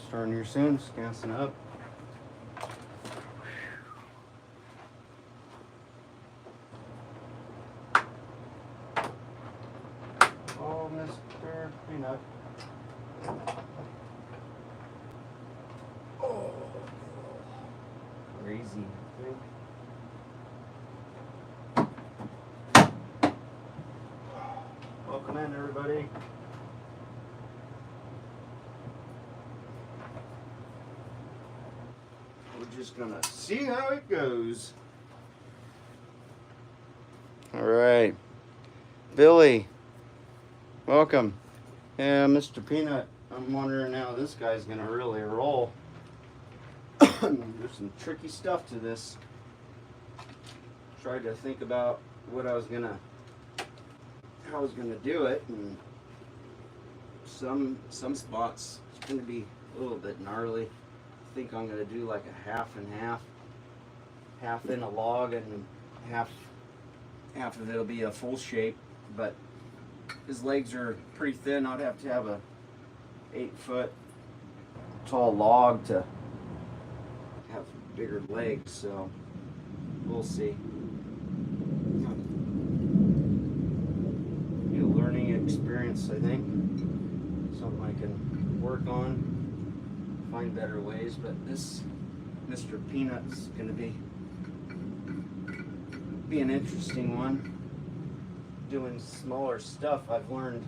Starting here soon, just gassing up. Oh, Mr. Peanut. Oh, crazy, I think. Welcome in, everybody. We're just gonna see how it goes. All right, Billy, welcome. Yeah, Mr. Peanut, I'm wondering how this guy's gonna really roll. There's some tricky stuff to this. Tried to think about what how I was gonna do it, and some spots it's gonna be a little bit gnarly. I think I'm gonna do like a half and half in a log, and half of it'll be a full shape. But his legs are pretty thin. I'd have to have a 8-foot tall log to have bigger legs, so we'll see. Be a learning experience, I think. Something I can work on, find better ways. But this Mr. Peanut's gonna be an interesting one. Doing smaller stuff, I've learned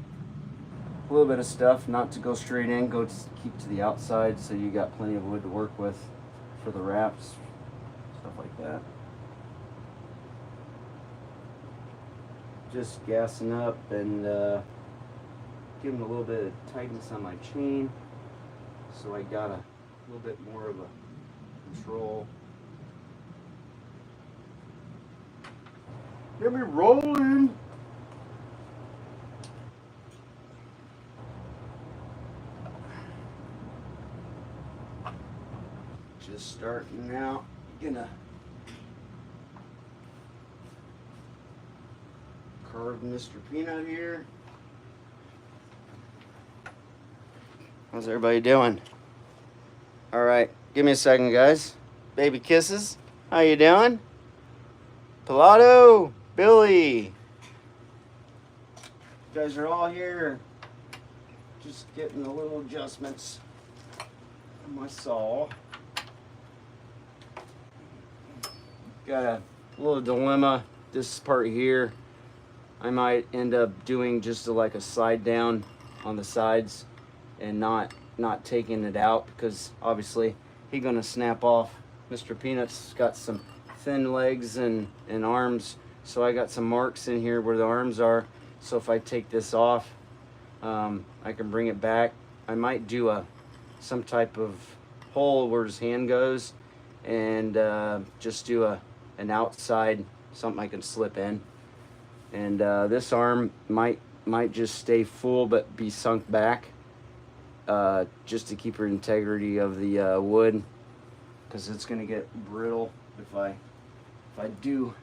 a little bit of stuff, not to go straight in, keep to the outside, so you got plenty of wood to work with for the wraps, stuff like that. Just gassing up and giving a little bit of tightness on my chain, so I got a little bit more of a control. Get me rolling. Just starting out, gonna carve Mr. Peanut here. How's everybody doing? All right, give me a second, guys. Baby kisses. How you doing? Pilato, Billy. You guys are all here. Just getting the little adjustments on my saw. Got a little dilemma. This part here, I might end up doing just like a slide down on the sides and not taking it out, because obviously he's gonna snap off. Mr. Peanut's got some thin legs and arms, so I got some marks in here where the arms are. So if I take this off, I can bring it back. I might do some type of hole where his hand goes, and just do an outside, something I can slip in. And this arm might just stay full but be sunk back, just to keep her integrity of the wood, because it's gonna get brittle if I do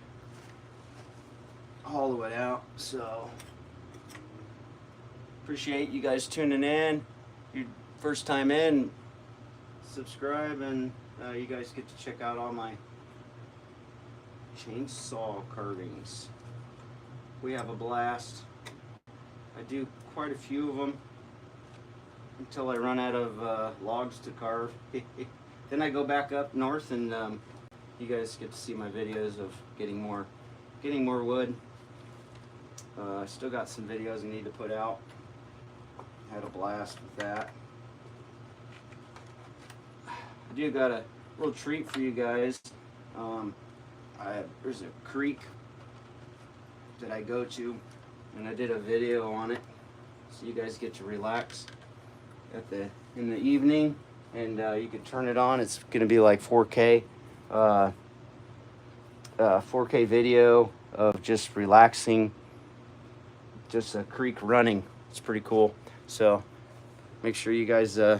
hollow it out. So appreciate you guys tuning in. Your first time in, subscribe, and you guys get to check out all my chainsaw carvings. We have a blast. I do quite a few of them until I run out of logs to carve. Then I go back up north, and you guys get to see my videos of getting more wood. I still got some videos I need to put out. Had a blast with that. I do got a little treat for you guys. There's a creek that I go to, and I did a video on it, so you guys get to relax in the evening, and you can turn it on. It's gonna be like 4K 4K video of just relaxing, just a creek running. It's pretty cool. So make sure you guys, I'll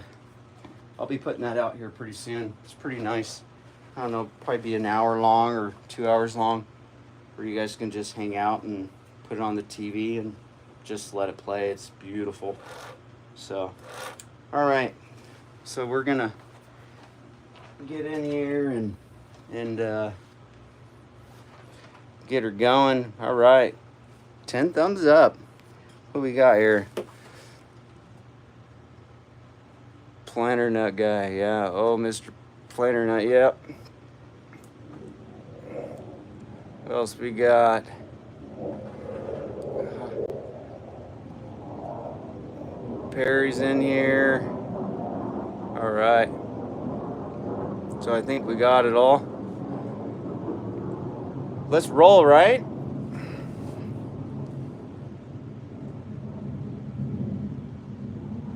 be putting that out here pretty soon. It's pretty nice. I don't know, probably be an hour long or 2 hours long, where you guys can just hang out and put it on the TV and just let it play. It's beautiful. So, all right. So we're gonna get in here and get her going. All right, 10 thumbs up. What we got here? Planter nut guy, yeah. Oh, Mr. Planter nut, yep. What else we got? Perry's in here. All right. So I think we got it all. Let's roll, right?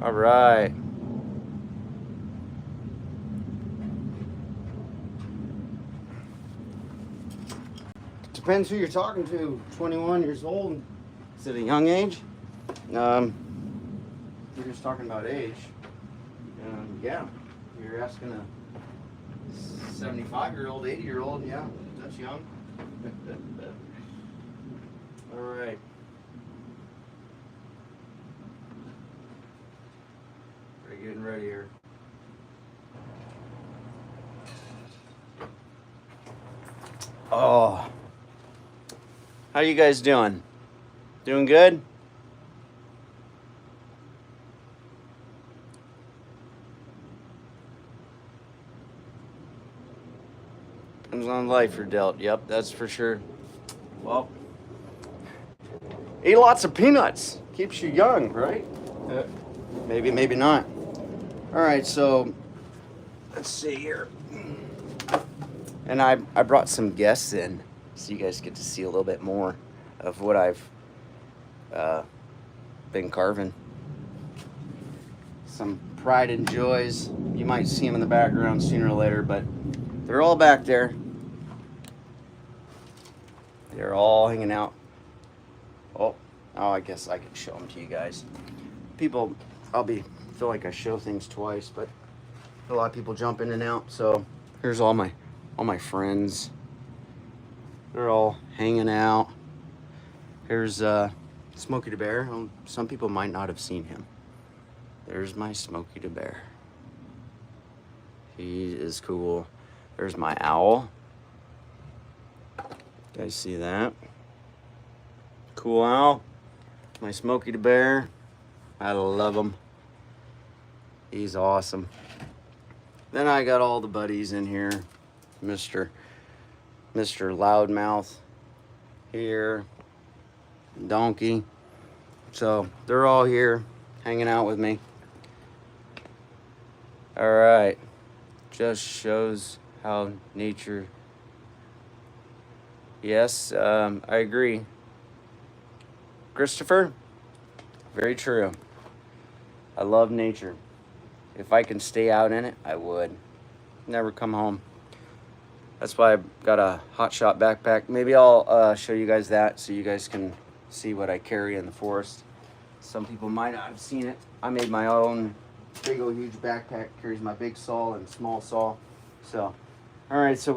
All right. Depends who you're talking to. 21 years old. Is it a young age? You're just talking about age. Yeah. You're asking a 75-year-old, 80-year-old. Yeah, that's young. All right. We're getting ready here. Oh. How you guys doing? Doing good? Depends on life you're dealt. Yep, that's for sure. Well, eat lots of peanuts. Keeps you young, right? Maybe, maybe not. All right, so let's see here. And I brought some guests in, so you guys get to see a little bit more of what I've been carving. Some pride and joys. You might see them in the background sooner or later, but they're all back there. They're all hanging out. Oh, I guess I can show them to you guys. People, feel like I show things twice, but a lot of people jump in and out. So here's all my friends. They're all hanging out. Here's Smokey the Bear. Some people might not have seen him. There's my Smokey the Bear. He is cool. There's my owl. You guys see that? Cool owl. My Smokey the Bear. I love him. He's awesome. Then I got all the buddies in here. Mr. Loudmouth here. Donkey. So they're all here hanging out with me. All right. Just shows how nature. Yes, I agree. Christopher, very true. I love nature. If I can stay out in it, I would. Never come home. That's why I got a Hot Shot backpack. Maybe I'll show you guys that so you guys can see what I carry in the forest. Some people might not have seen it. I made my own big old huge backpack. Carries my big saw and small saw. So, all right, so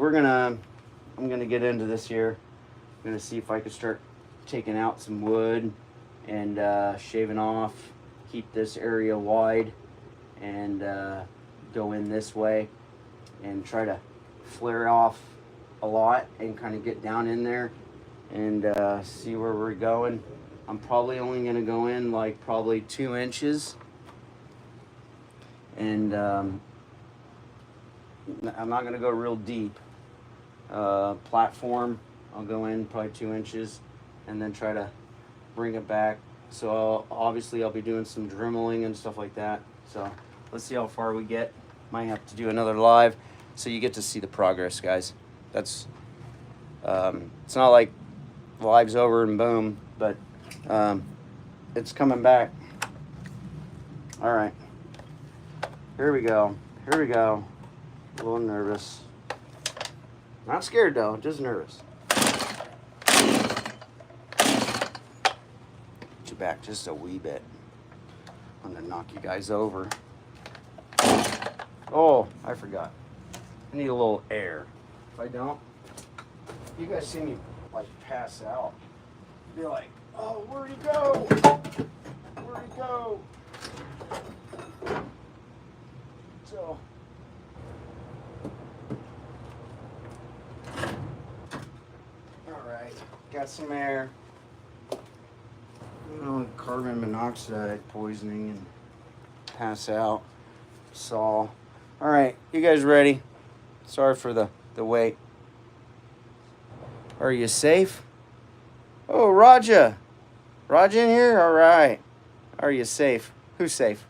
I'm gonna get into this here. I'm gonna see if I could start taking out some wood and shaving off, keep this area wide, and go in this way and try to flare off a lot and kind of get down in there and see where we're going. I'm probably only gonna go in like probably 2 inches, and I'm not gonna go real deep. Platform, I'll go in probably 2 inches and then try to bring it back. So obviously I'll be doing some dremeling and stuff like that. So let's see how far we get. Might have to do another live so you get to see the progress, guys. That's it's not like live's over and boom, but it's coming back. All right, here we go. A little nervous. Not scared though, just nervous. Get you back just a wee bit. I'm gonna knock you guys over. Oh, I forgot. I need a little air. If I don't, you guys see me like pass out. Be like, oh, where'd he go? Where'd he go? So alright, got some air. Carbon monoxide poisoning and pass out. Saw. Alright, you guys ready? Sorry for the wait. Are you safe? Oh, Raja. Raja in here? Alright. Are you safe? Who's safe?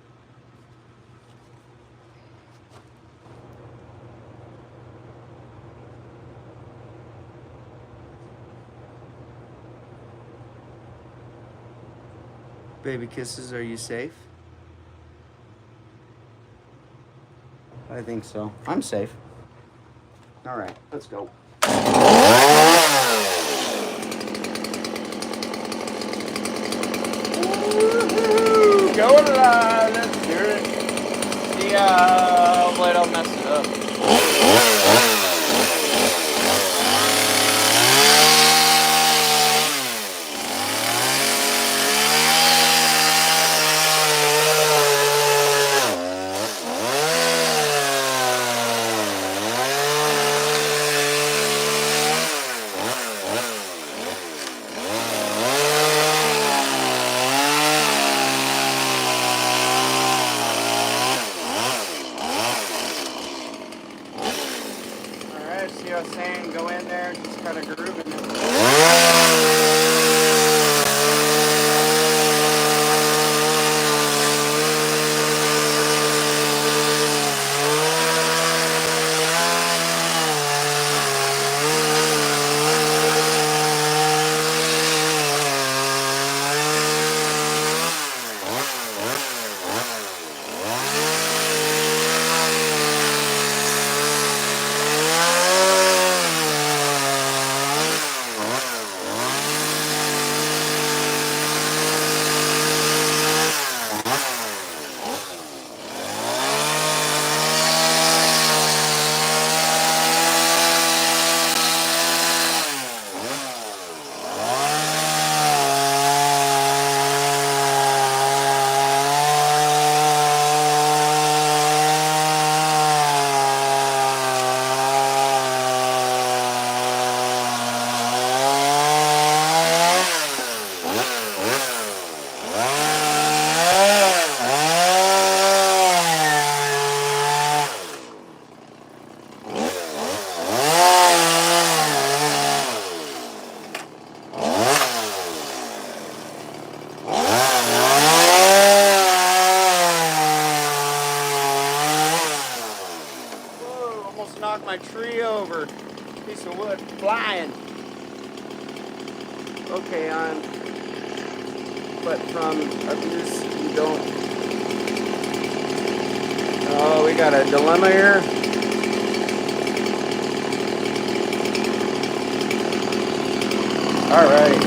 Baby kisses, are you safe? I think so. I'm safe. All right, let's go. Woo-hoo! Going live. Let's do it. See ya. Hopefully I don't mess it up. See what I was saying? Go in there, just kind of grooving it. Knocked my tree over. Piece of wood flying. Okay, but from abuse you don't. Oh, we got a dilemma here. All right.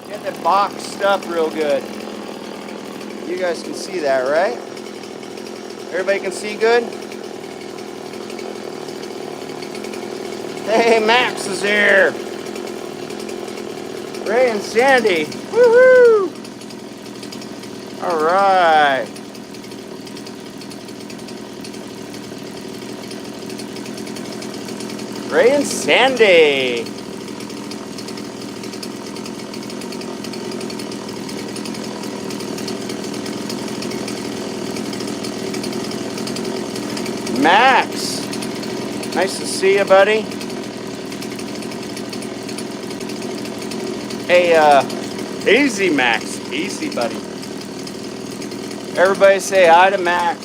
Get the box stuff real good. You guys can see that, right? Everybody can see good? Hey, Max is here. Ray and Sandy. Woohoo! All right. Ray and Sandy. Max, nice to see you, buddy. Hey, easy, Max. Easy, buddy. Everybody say hi to Max.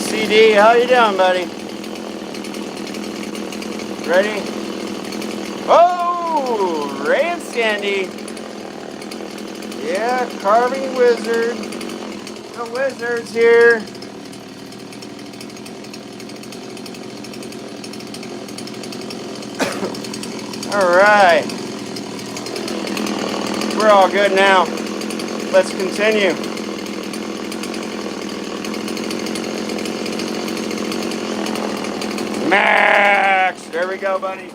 CD, how you doing, buddy? Ready? Oh, Ray and Sandy. Yeah, carving wizard. The wizard's here. All right. We're all good now. Let's continue. Max! There we go, buddy.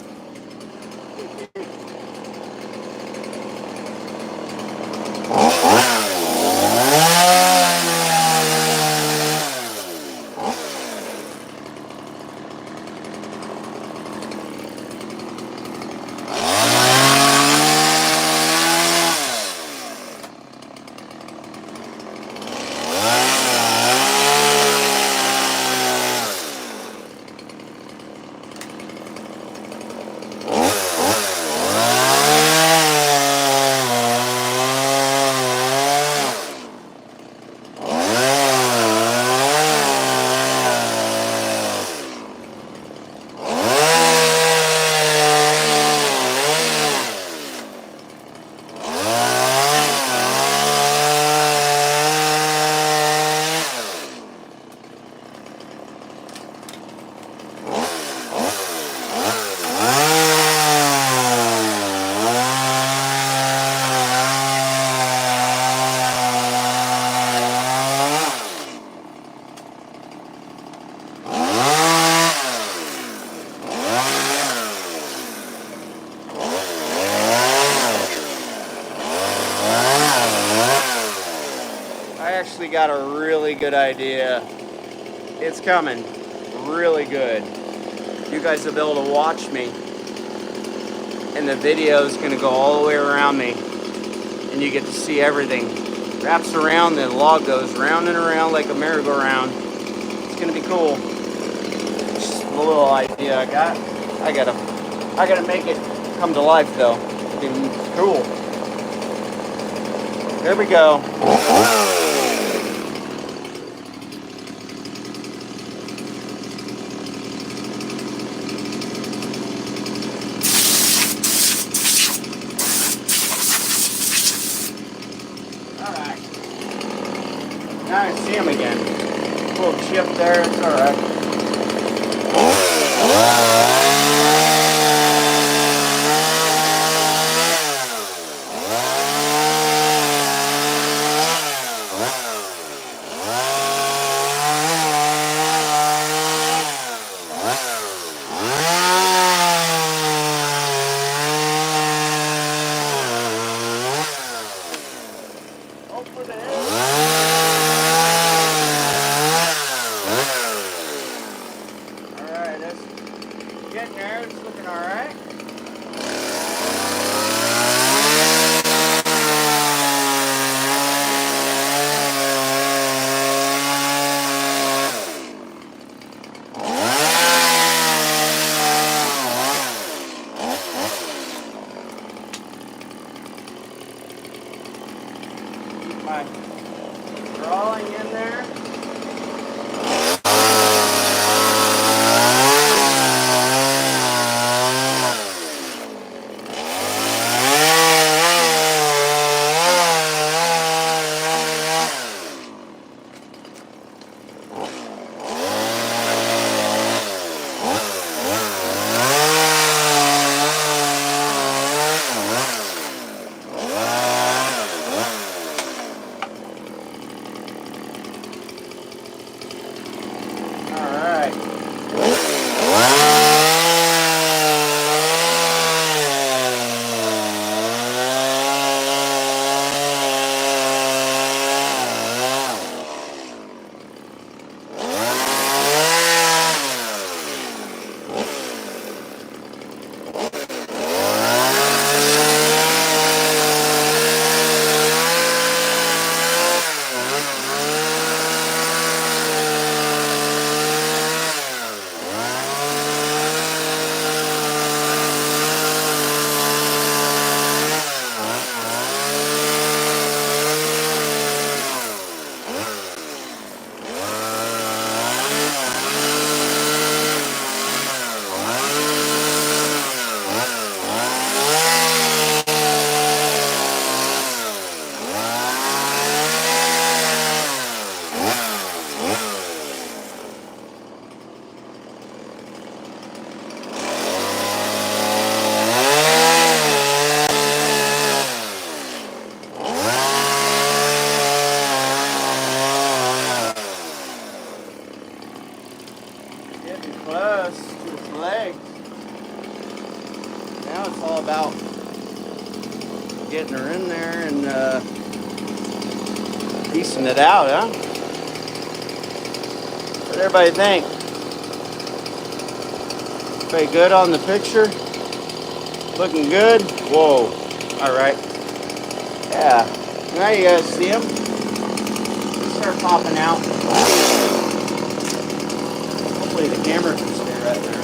Got a really good idea. It's coming really good. You guys will be able to watch me, and the video is going to go all the way around me, and you get to see everything. Wraps around, the log goes round and around like a merry-go-round. It's going to be cool. Just a little idea I got. I gotta make it come to life though. It'll be cool. There we go. Now I see him again. A little chip there, it's alright. Getting there, it's looking alright. Keep my drawing in there. getting her in there and piecing it out, huh? What does everybody think? Everybody good on the picture? Looking good? Whoa. Alright. Yeah. Now you guys see them? They start popping out. Hopefully the camera can stay right there.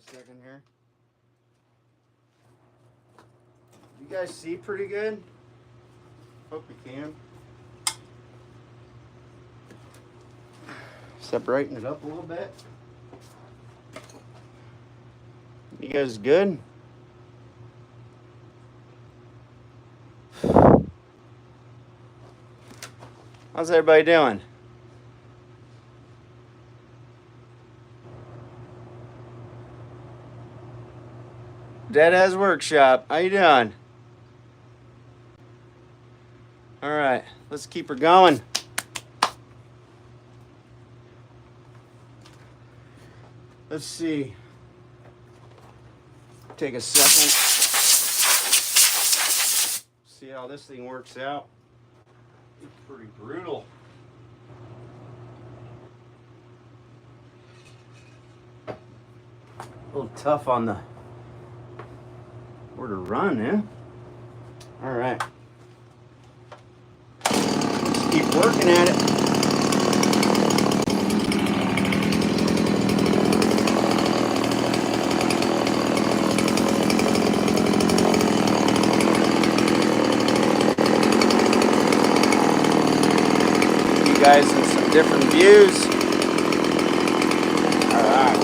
Second here. You guys see pretty good? Hope you can. Separating it up a little bit. You guys good? How's everybody doing? Deadass Workshop, how you doing? All right, let's keep her going. Let's see. Take a second. See how this thing works out. It's pretty brutal. A little tough on the where to run, eh? All right. Just keep working at it. You guys in some different views. All right.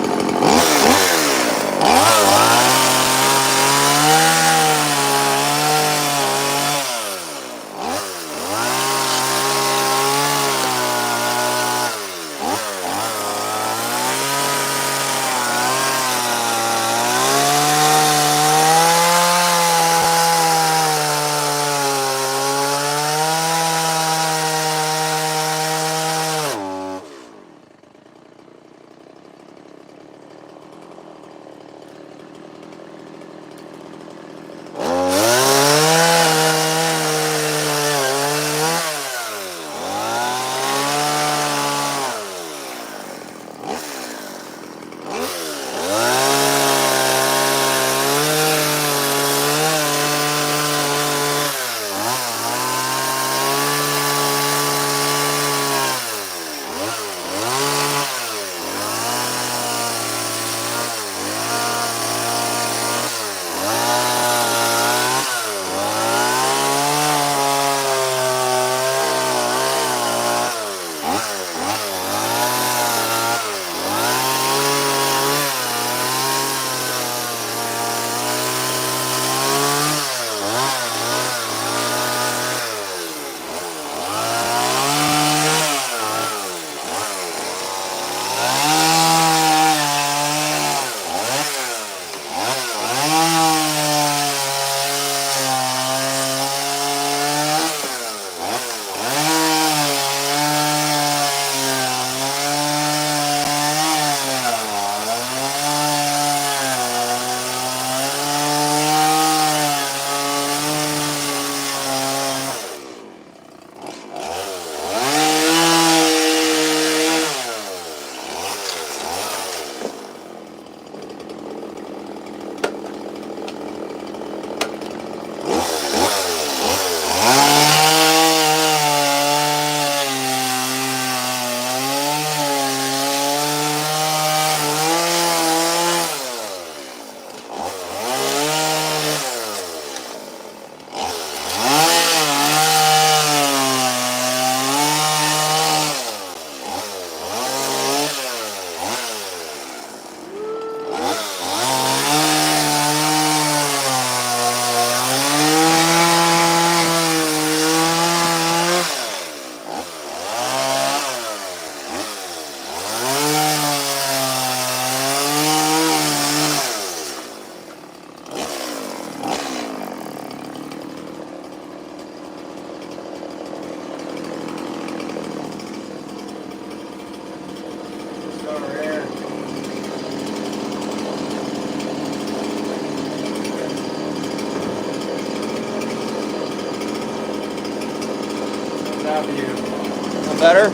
better.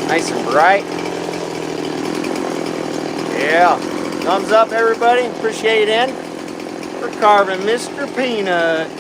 Nice and bright. Yeah. Thumbs up, everybody. Appreciate it for carving Mr. Peanut.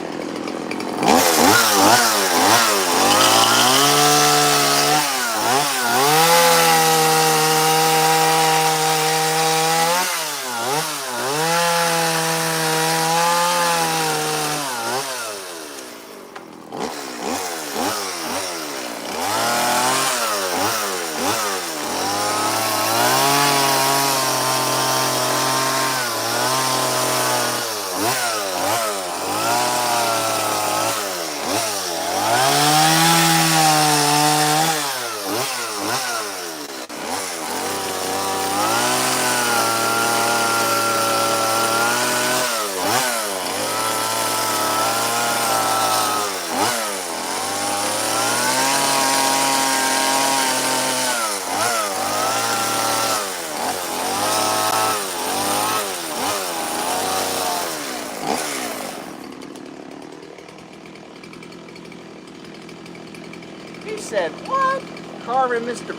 He said, what? Carving Mr.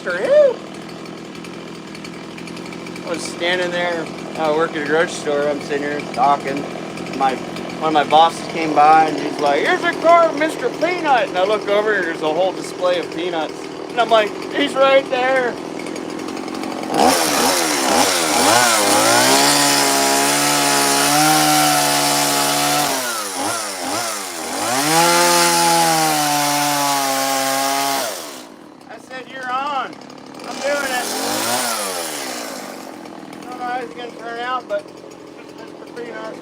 Who? I was standing there, I work at a grocery store, I'm sitting here talking. One of my bosses came by and he's like, here's a carved Mr. Peanut. And I look over and there's a whole display of peanuts. And I'm like, he's right there. I said, you're on. I'm doing it. I don't know how it's going to turn out, but Mr. Peanut.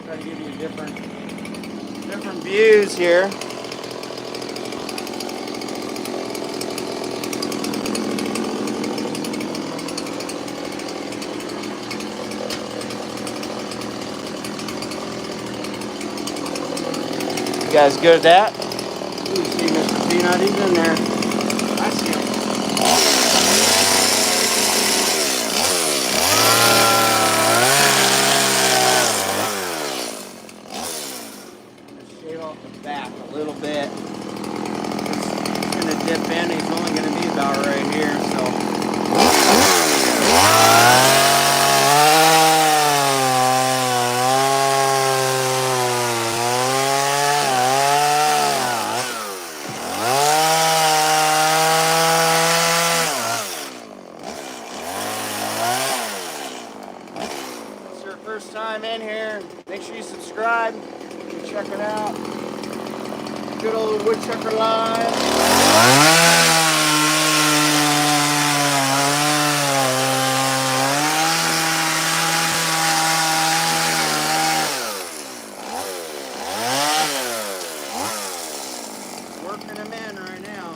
Try to give you different views here. You guys good at that? You see Mr. Peanut, he's in there. I see him. Shave off the back a little bit. It's going to dip in. He's only going to be about right here, so. If it's your first time in here, make sure you subscribe. Check it out. Good old woodchucker line. Working them in right now.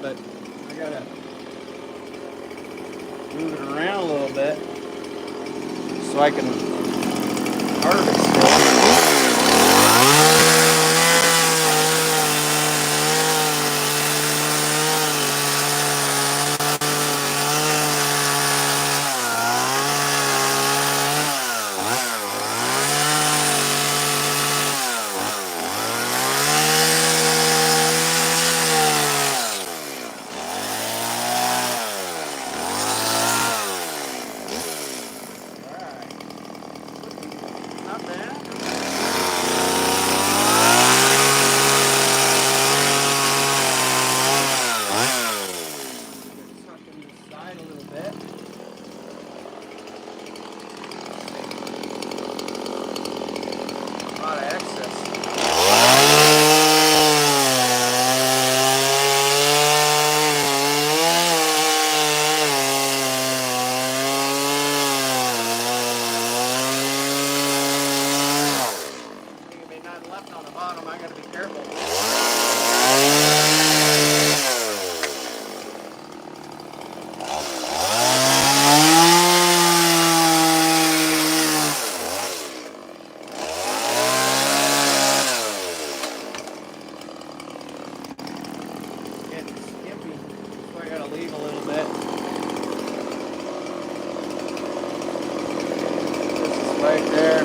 but I gotta move it around a little bit so I can harvest it. Not bad. Tuck in the side a little bit. A lot of excess. Left on the bottom, I gotta be careful. Getting skimpy, so I gotta leave a little bit. This is right there.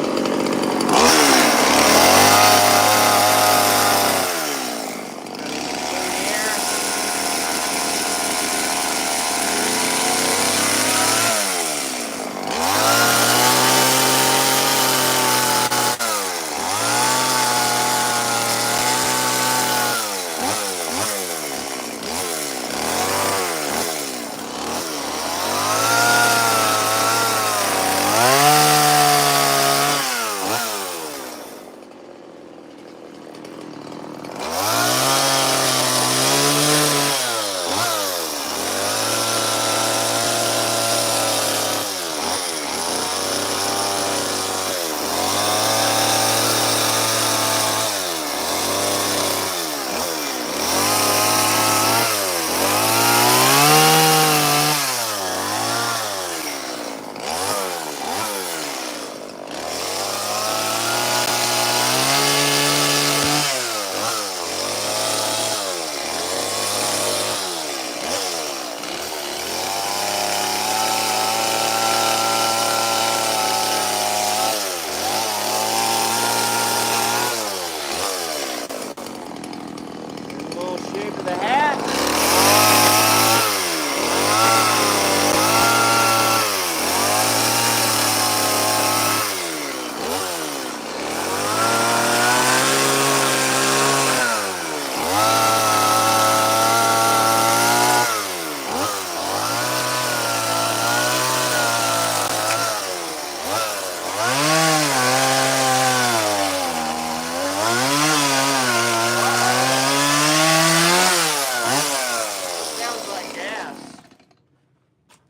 Shape of the hat.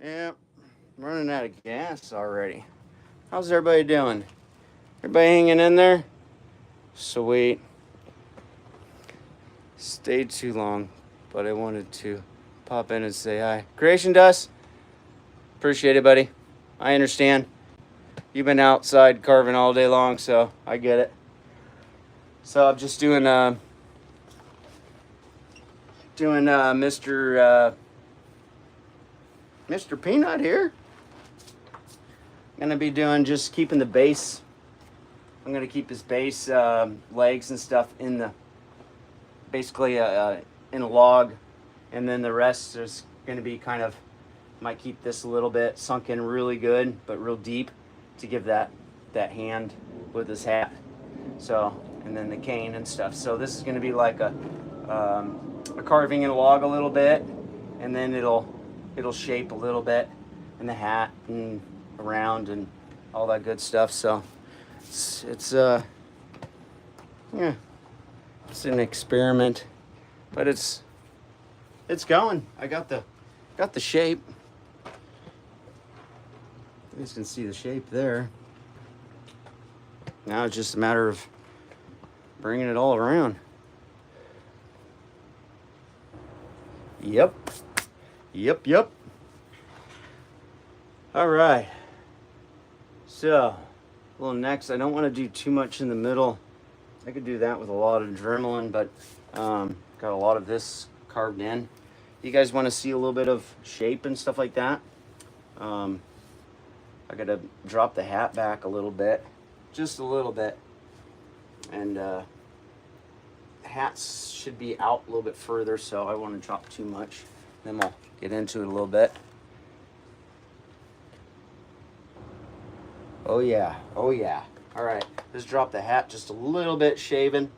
Yep, running out of gas already. How's everybody doing? Everybody hanging in there? Sweet. Stayed too long, but I wanted to pop in and say hi. Creation Dust, appreciate it, buddy. I understand. You've been outside carving all day long, so I get it. So I'm just doing Mr. Peanut here. Gonna be doing just keeping the base. I'm gonna keep his base legs and stuff in the basically in a log, and then the rest is gonna be kind of, might keep this a little bit sunk in really good, but real deep to give that hand with his hat. So, and then the cane and stuff. So this is gonna be like a carving in a log a little bit, and then it'll shape a little bit in the hat and around and all that good stuff. So it's yeah, it's an experiment, but it's going. I got the shape. You guys can see the shape there. Now it's just a matter of bringing it all around. Yep. Yep. All right. So, well, next, I don't want to do too much in the middle. I could do that with a lot of adrenaline, but got a lot of this carved in. You guys want to see a little bit of shape and stuff like that? I got to drop the hat back a little bit, just a little bit. And hats should be out a little bit further, so I won't drop too much. Then we'll get into it a little bit. Oh yeah. All right, let's drop the hat just a little bit, shaving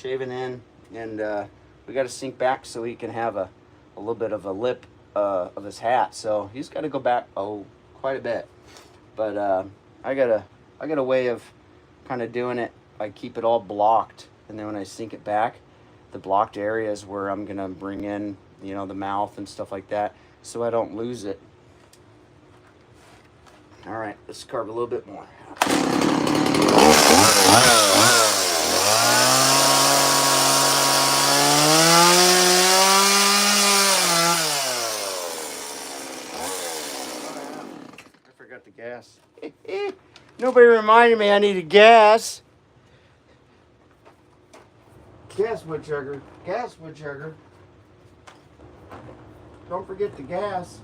in, and we got to sink back so he can have a little bit of a lip of his hat. So he's got to go back quite a bit. But I got a way of kind of doing it. I keep it all blocked, and then when I sink it back, the blocked areas where I'm gonna bring in, you know, the mouth and stuff like that, so I don't lose it. All right, let's carve a little bit more. I forgot the gas. Nobody reminded me I needed gas. Gas, woodchucker. Don't forget the gas.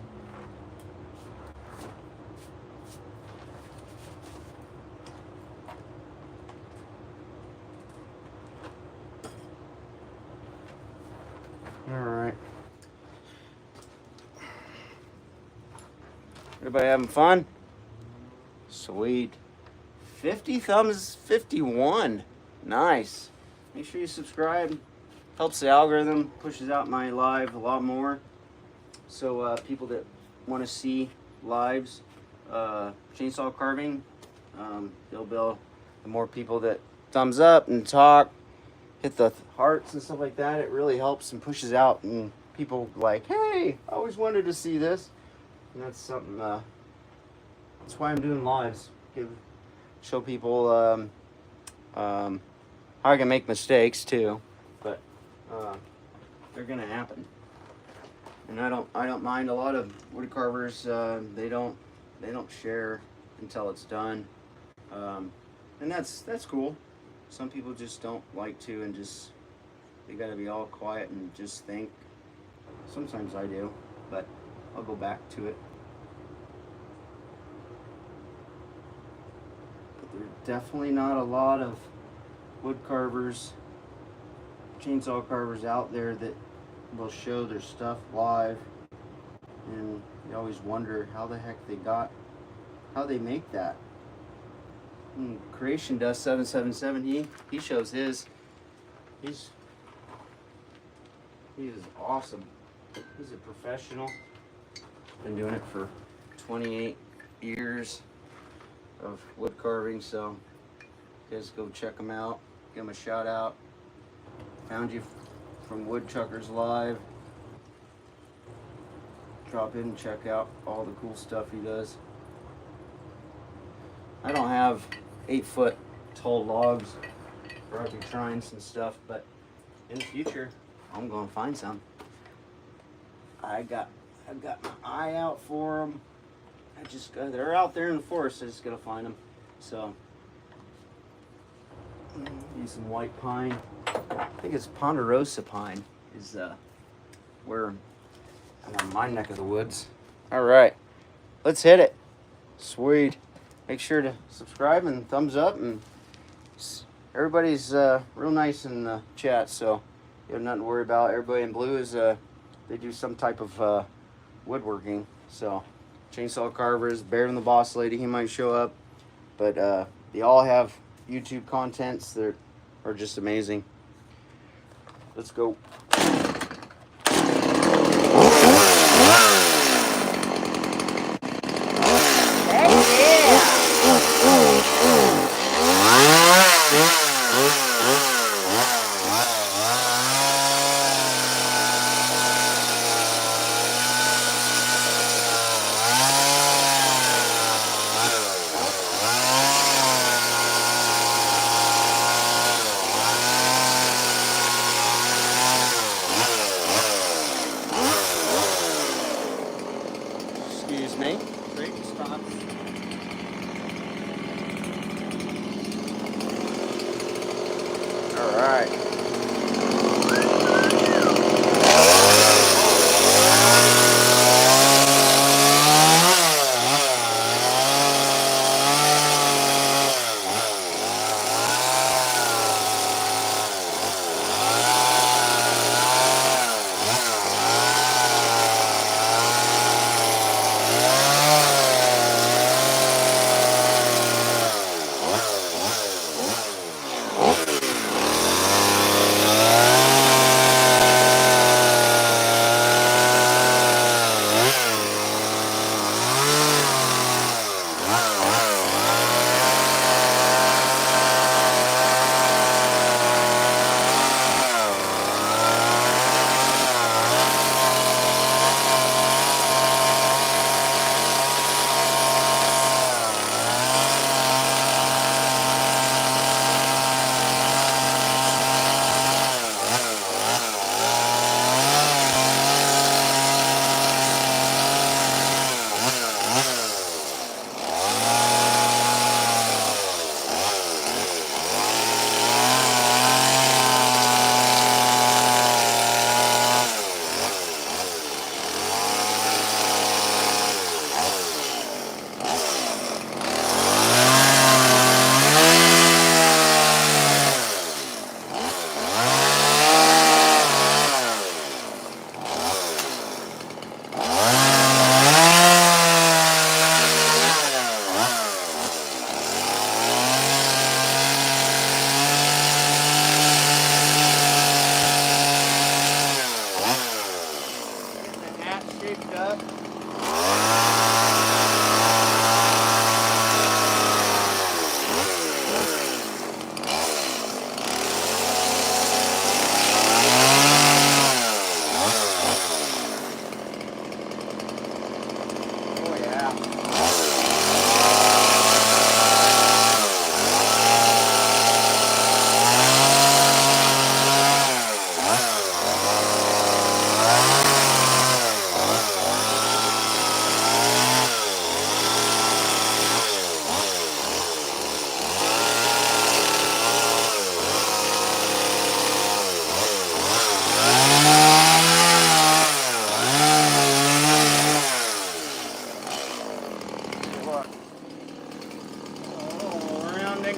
All right. Everybody having fun? Sweet. 50 thumbs, 51. Nice. Make sure you subscribe. Helps the algorithm, pushes out my live a lot more. So people that want to see lives, chainsaw carving, they'll the more people that thumbs up and talk, hit the hearts and stuff like that, it really helps and pushes out, and people like, hey, I always wanted to see this. And that's something, that's why I'm doing lives. Show people how I can make mistakes too, but they're gonna happen. And I don't mind. A lot of wood carvers, they don't share until it's done, and that's cool. Some people just don't like to, and just they gotta be all quiet and just think. Sometimes I do, but I'll go back to it. But there's definitely not a lot of wood carvers, chainsaw carvers out there that will show their stuff live, and you always wonder how the heck how they make that. Creation Dust 777, he shows his. He is awesome. He's a professional. Been doing it for 28 years of wood carving, so you guys go check him out. Give him a shout out. Found you from Woodchuckers Live. Drop in and check out all the cool stuff he does. I don't have 8-foot tall logs for ugly shrines and stuff, but in the future, I'm gonna find some. I got my eye out for them. They're out there in the forest. I just gotta find them. So, use some white pine. I think it's ponderosa pine is where I'm on my neck of the woods. All right, let's hit it. Sweet. Make sure to subscribe and thumbs up, and everybody's real nice in the chat, so you have nothing to worry about. Everybody in blue is they do some type of woodworking. So chainsaw carvers, Bear and the Boss Lady, he might show up, but they all have YouTube contents that are just amazing. Let's go. stops. All right.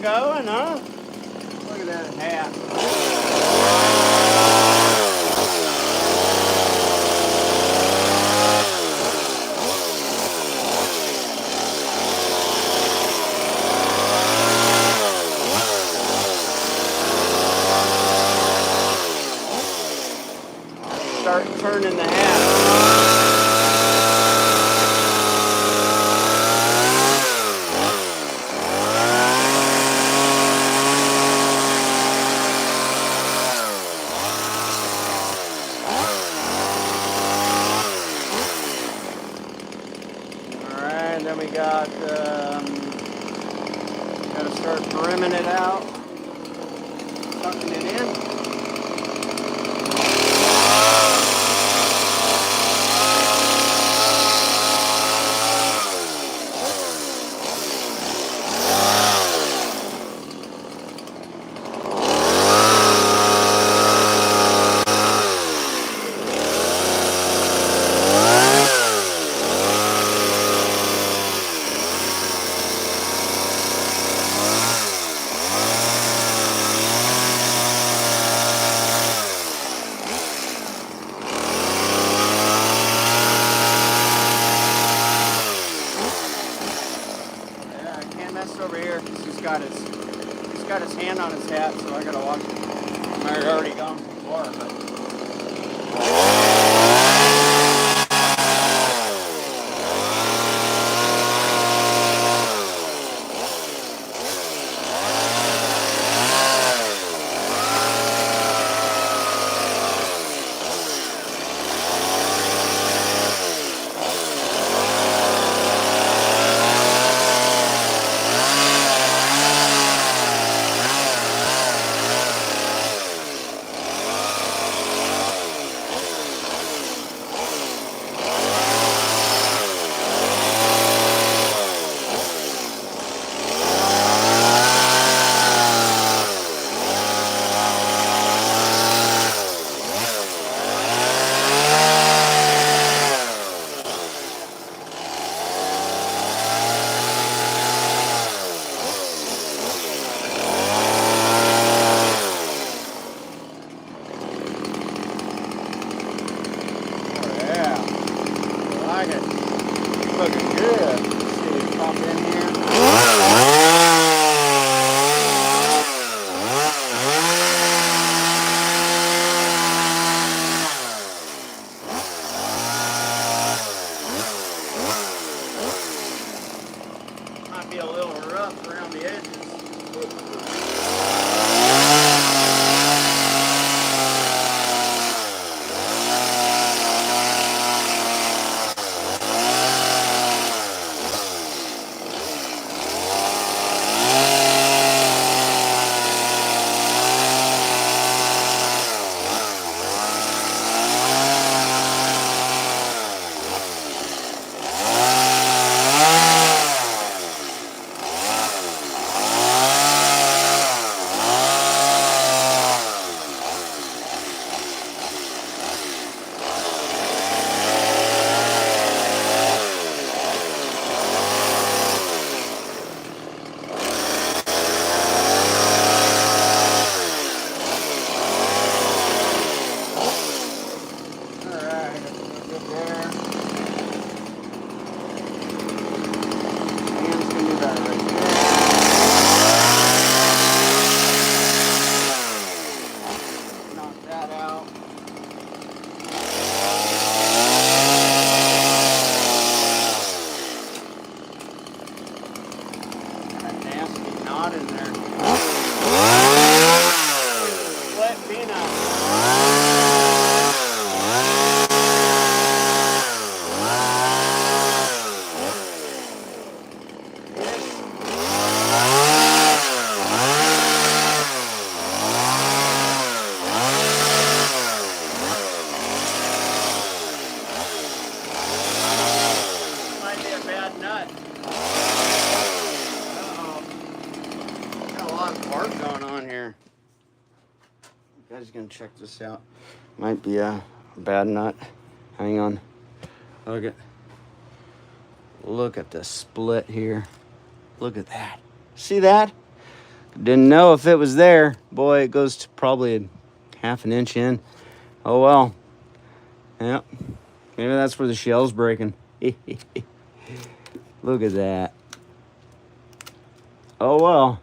Going, huh? Look at that hat. Start turning the hat. Then we got to start brimming it out, tucking it in. Over here because he's got his hand on his hat, so I gotta watch it. I might have already gone before, but. Might be a little rough around the edges. Gonna check this out. Might be a bad nut. Hang on. Look at the split here. Look at that. See that? Didn't know if it was there. Boy, it goes to probably half an inch in. Oh well. Yep. Maybe that's where the shell's breaking. Look at that. Oh well.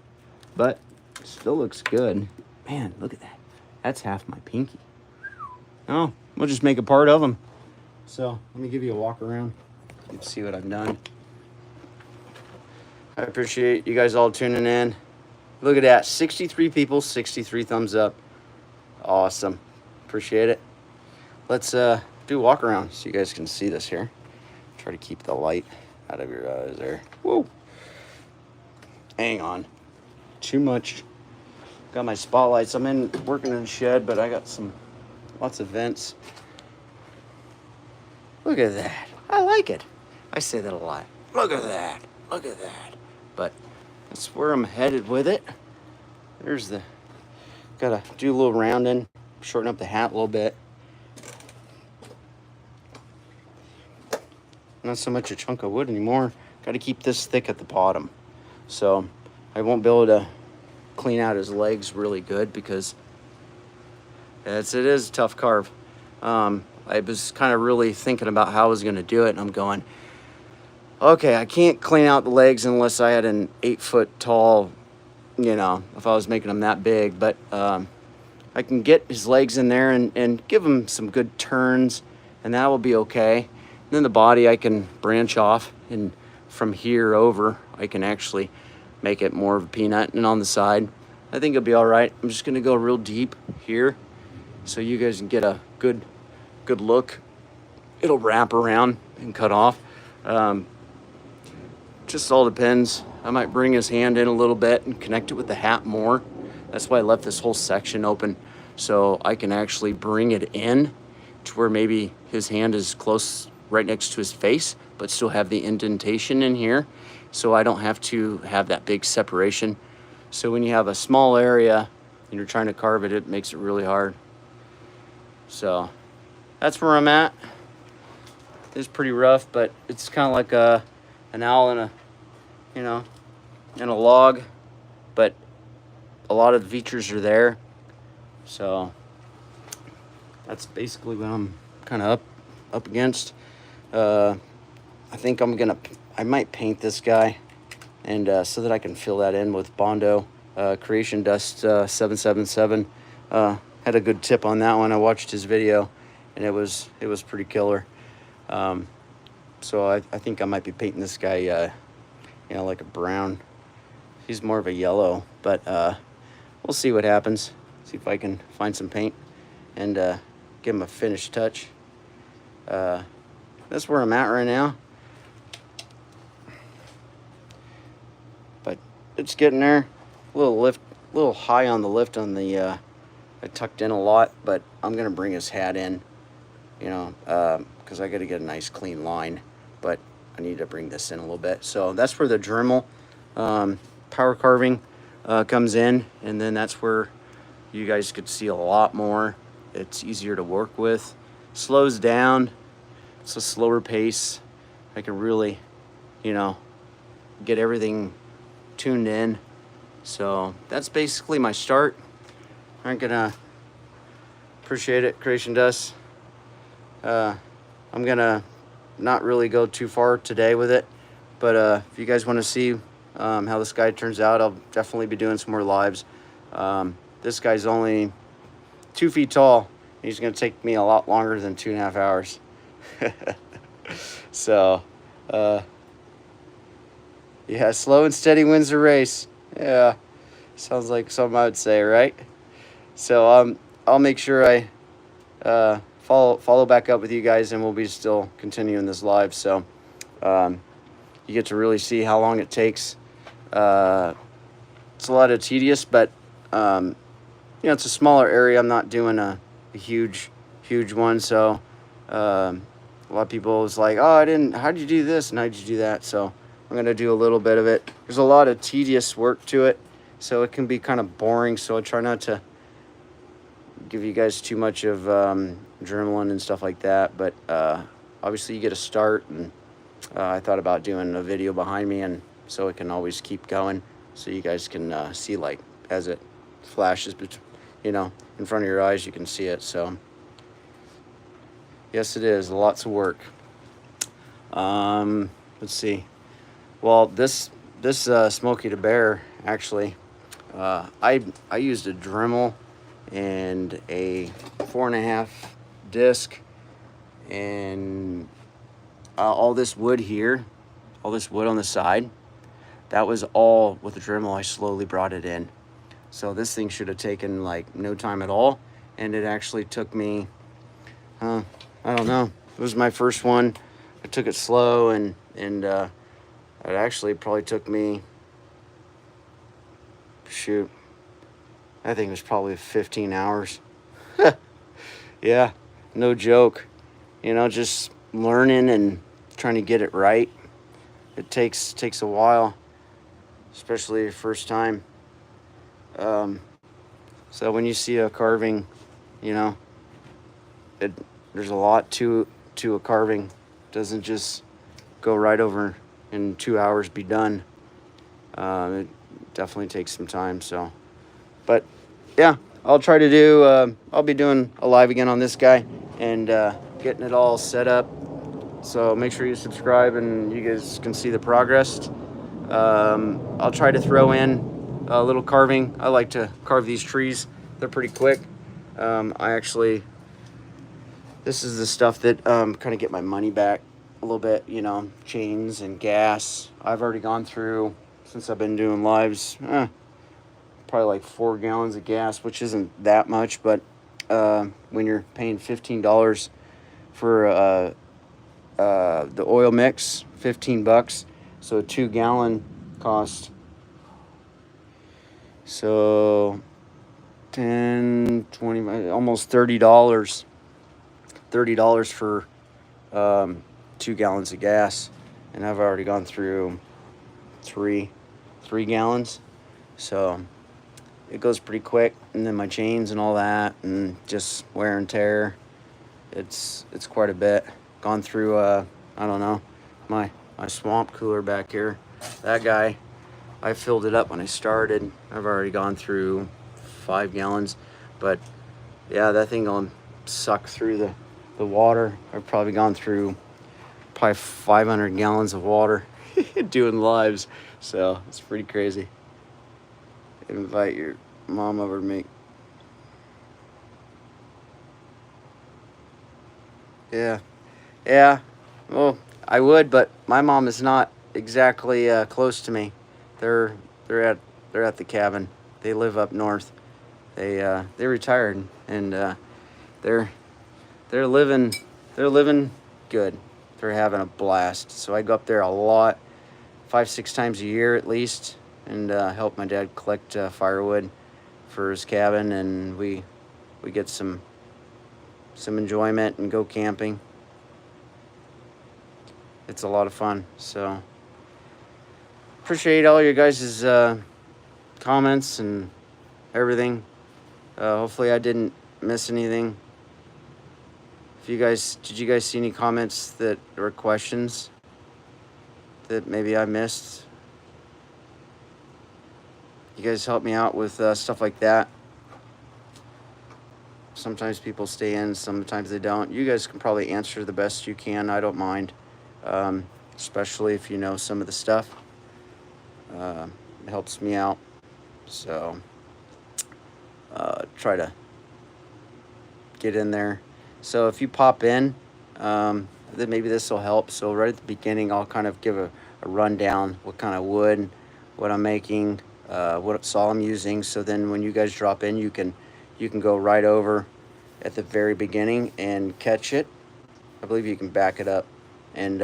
But still looks good. Man, look at that. That's half my pinky. Oh, we'll just make a part of them. So let me give you a walk around. You can see what I've done. I appreciate you guys all tuning in. Look at that, 63 people, 63 thumbs up. Awesome, appreciate it. Let's do a walk around so you guys can see this here. Try to keep the light out of your eyes there. Whoa. Hang on, too much. Got my spotlights. I'm working in the shed, but I got lots of vents. Look at that. I like it. I say that a lot. Look at that. Look at that. But that's where I'm headed with it. Gotta do a little rounding, shorten up the hat a little bit. Not so much a chunk of wood anymore. Gotta keep this thick at the bottom. So I won't be able to clean out his legs really good because it is a tough carve. I was kind of really thinking about how I was going to do it, and I'm going, okay, I can't clean out the legs unless I had an 8-foot tall, if I was making them that big, but I can get his legs in there and give him some good turns, and that will be okay. And then the body I can branch off, and from here over I can actually make it more of a peanut, and on the side I think it'll be all right. I'm just gonna go real deep here so you guys can get a good look. It'll wrap around and cut off. Just all depends. I might bring his hand in a little bit and connect it with the hat more. That's why I left this whole section open, so I can actually bring it in to where maybe his hand is close right next to his face, but still have the indentation in here, so I don't have to have that big separation. So when you have a small area and you're trying to carve it, it makes it really hard. So that's where I'm at. It's pretty rough, but it's kind of like an owl in a log, but a lot of the features are there. So that's basically what I'm kind of up against. I think I might paint this guy, and so that I can fill that in with Bondo Creation Dust 777. Had a good tip on that one. I watched his video, and it was pretty killer. So I think I might be painting this guy you know, like a brown. He's more of a yellow, but we'll see what happens. See if I can find some paint and give him a finished touch. That's where I'm at right now. But it's getting there. A little high on the lift on the, I tucked in a lot, but I'm gonna bring his hat in, you know, because I gotta get a nice clean line, but I need to bring this in a little bit. So that's where the Dremel power carving comes in, and then that's where you guys could see a lot more. It's easier to work with, slows down, it's a slower pace. I can really, you know, get everything tuned in. So that's basically my start. I'm gonna appreciate it, Creation Dust. I'm gonna not really go too far today with it, but if you guys want to see how this guy turns out, I'll definitely be doing some more lives. This guy's only 2 feet tall. He's gonna take me a lot longer than 2.5 hours. So yeah, slow and steady wins the race. Yeah, sounds like something I would say, right? So I'll make sure I follow back up with you guys, and we'll be still continuing this live. So you get to really see how long it takes. It's a lot of tedious, but you know, it's a smaller area. I'm not doing a huge one. So a lot of people was like, oh, how'd you do this and how'd you do that? So I'm gonna do a little bit of it. There's a lot of tedious work to it, so it can be kind of boring. So I try not to give you guys too much of adrenaline and stuff like that. But obviously you get a start, and I thought about doing a video behind me, and so it can always keep going, so you guys can see, like, as it flashes, you know, in front of your eyes, you can see it. So yes, it is lots of work. Let's see. Well, this Smokey the Bear, actually, I used a Dremel and a 4.5 disc, and all this wood here, all this wood on the side, that was all with the Dremel. I slowly brought it in. So this thing should have taken like no time at all, and it actually took me, I don't know, it was my first one. I took it slow, and it actually probably took me, shoot, I think it was probably 15 hours. Yeah, no joke. You know, just learning and trying to get it right. It takes a while, especially your first time. So when you see a carving, you know, there's a lot to a carving. It doesn't just go right over in 2 hours, be done. It definitely takes some time. So, but yeah, I'll try to do, I'll be doing a live again on this guy, and getting it all set up. So make sure you subscribe, and you guys can see the progress. I'll try to throw in a little carving. I like to carve these trees. They're pretty quick. This is the stuff that kind of get my money back a little bit, you know, chains and gas. I've already gone through, since I've been doing lives, probably like 4 gallons of gas, which isn't that much, but when you're paying $15 for the oil mix, $15, so a 2 gallon cost, so 10, 20, almost $30 for 2 gallons of gas, and I've already gone through three gallons, so it goes pretty quick. And then my chains and all that, and just wear and tear, it's quite a bit. Gone through I don't know, my swamp cooler back here, that guy, I filled it up when I started. I've already gone through 5 gallons, but yeah, that thing gonna suck through the water. I've probably gone through 500 gallons of water doing lives, so it's pretty crazy. Invite your mom over to me. Yeah, well, I would, but my mom is not exactly close to me. They're they're at the cabin. They live up north. They retired, and they're they're living they're living good. They're having a blast. So I go up there a lot, 5-6 times a year at least, and help my dad collect firewood for his cabin, and we get some enjoyment and go camping. It's a lot of fun. So appreciate all your guys' comments and everything. Hopefully I didn't miss anything. If you guys, did you guys see any comments that or questions that maybe I missed? You guys help me out with stuff like that. Sometimes people stay in, sometimes they don't. You guys can probably answer the best you can. I don't mind, especially if you know some of the stuff. It helps me out. So try to get in there. So if you pop in, then maybe this will help. So right at the beginning, I'll kind of give a rundown, what kind of wood, what I'm making, what saw I'm using. So then when you guys drop in, you can go right over at the very beginning and catch it. I believe you can back it up and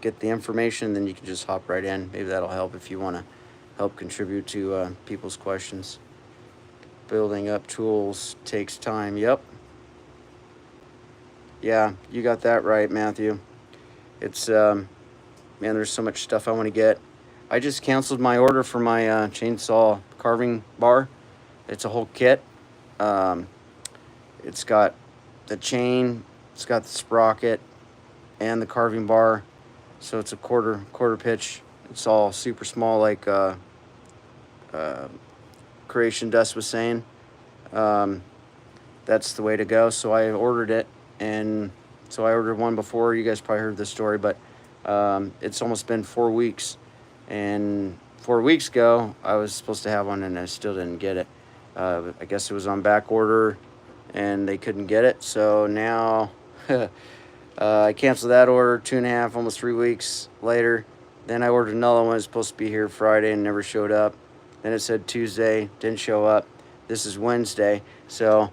get the information. Then you can just hop right in. Maybe that'll help if you want to help contribute to people's questions. Building up tools takes time. Yep. Yeah, you got that right, Matthew. It's, man, there's so much stuff I want to get. I just canceled my order for my chainsaw carving bar. It's a whole kit. It's got the chain, it's got the sprocket, and the carving bar. So it's a quarter pitch. It's all super small, like Creation Dust was saying. That's the way to go. So I ordered it, and so I ordered one before. You guys probably heard this story, but it's almost been 4 weeks, and 4 weeks ago I was supposed to have one, and I still didn't get it. I guess it was on back order, and they couldn't get it. So now I canceled that order 2.5, almost 3 weeks later. Then I ordered another one. It was supposed to be here Friday and never showed up. Then it said Tuesday, didn't show up. This is Wednesday. So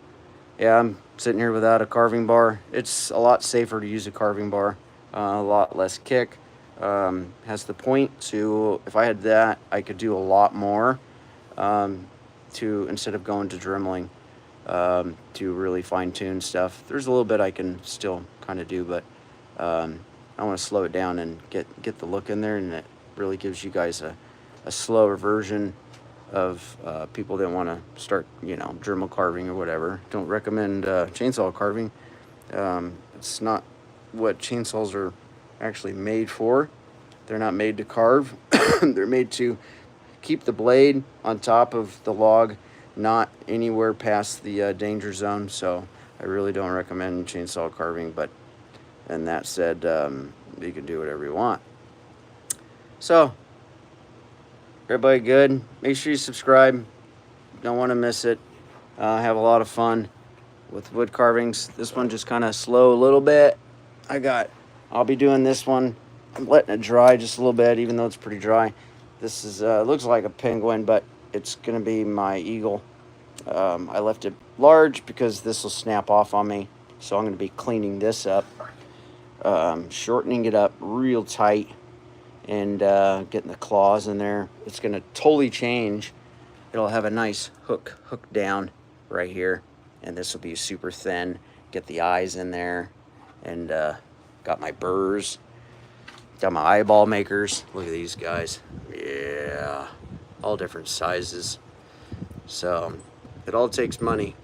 yeah, I'm sitting here without a carving bar. It's a lot safer to use a carving bar, a lot less kick. Has the point, so if I had that, I could do a lot more instead of going to dremeling to really fine-tune stuff. There's a little bit I can still kind of do, but I want to slow it down and get the look in there, and it really gives you guys a slower version of people that want to start, Dremel carving or whatever. Don't recommend chainsaw carving. It's not what chainsaws are actually made for. They're not made to carve. They're made to keep the blade on top of the log, not anywhere past the danger zone. So I really don't recommend chainsaw carving, but and that said, you can do whatever you want. So everybody good? Make sure you subscribe. Don't want to miss it. Have a lot of fun with wood carvings. This one just kind of slow a little bit. I'll be doing this one. I'm letting it dry just a little bit, even though it's pretty dry. This is looks like a penguin, but it's gonna be my eagle. I left it large because this will snap off on me, so I'm gonna be cleaning this up, shortening it up real tight, and getting the claws in there. It's gonna totally change. It'll have a nice hook down right here, and this will be super thin. Get the eyes in there, and got my burrs, got my eyeball makers. Look at these guys. Yeah, all different sizes. So it all takes money.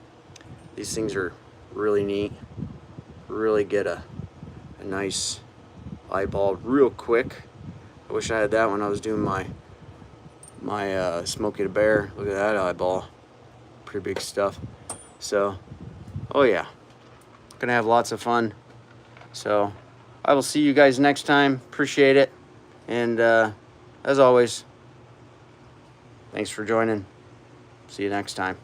These things are really neat. Really get a nice eyeball real quick. I wish I had that when I was doing my Smokey the Bear. Look at that eyeball. Pretty big stuff. So, oh yeah, gonna have lots of fun. So I will see you guys next time. Appreciate it. And as always, thanks for joining. See you next time.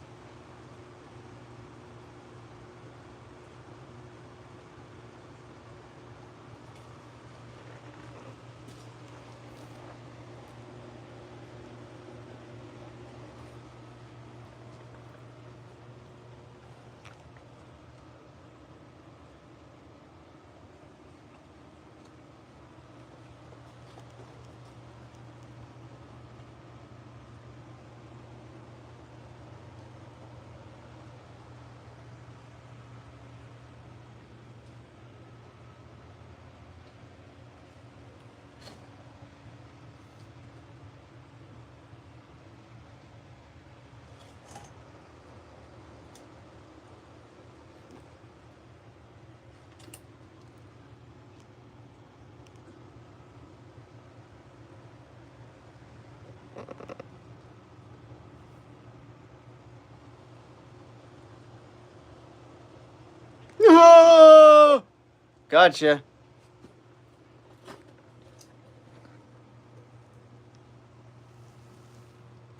Gotcha.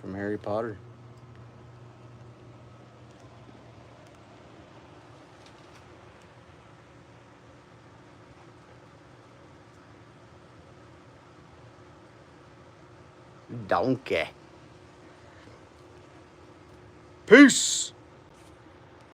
From Harry Potter. Donkey. Peace.